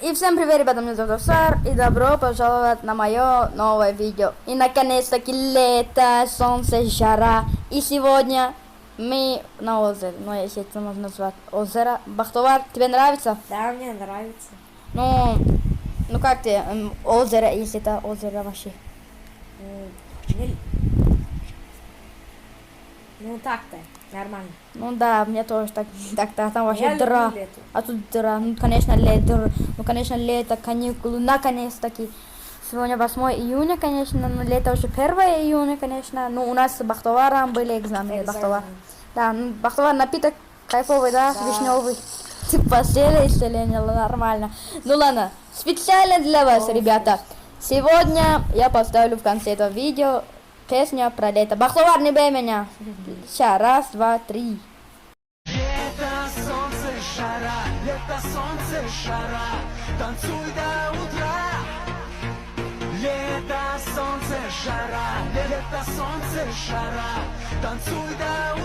И всем привет, ребята, меня зовут Овсар, и добро пожаловать на мое новое видео. И наконец-таки лето, солнце, жара. И сегодня мы на озере, ну если это можно назвать озеро. Бахтовар, тебе нравится? Да, мне нравится. Ну как тебе озеро, если это озеро вообще? Ну так-то, нормально. Ну да, мне тоже так-то, там вообще Я дыра. люблю лето. А тут дыра, ну конечно лето, каникулы, наконец-таки. Сегодня 8 июня, конечно, но лето уже 1 июня, конечно. Ну, у нас с Бахтоваром были экзамены, Бахтовар. Да, ну, Бахтовар напиток кайфовый, да, Да. вишневый. Постели, исцеление, нормально. Ну ладно, специально для вас, ребята. Сегодня я поставлю в конце этого видео песню про лето. Бахтовар, не бей меня. Сейчас, раз, два, три. Лето, солнце, жара, лето, солнце, жара, танцуй до утра. Лето, солнце, жара, лето, солнце, жара, танцуй до утра.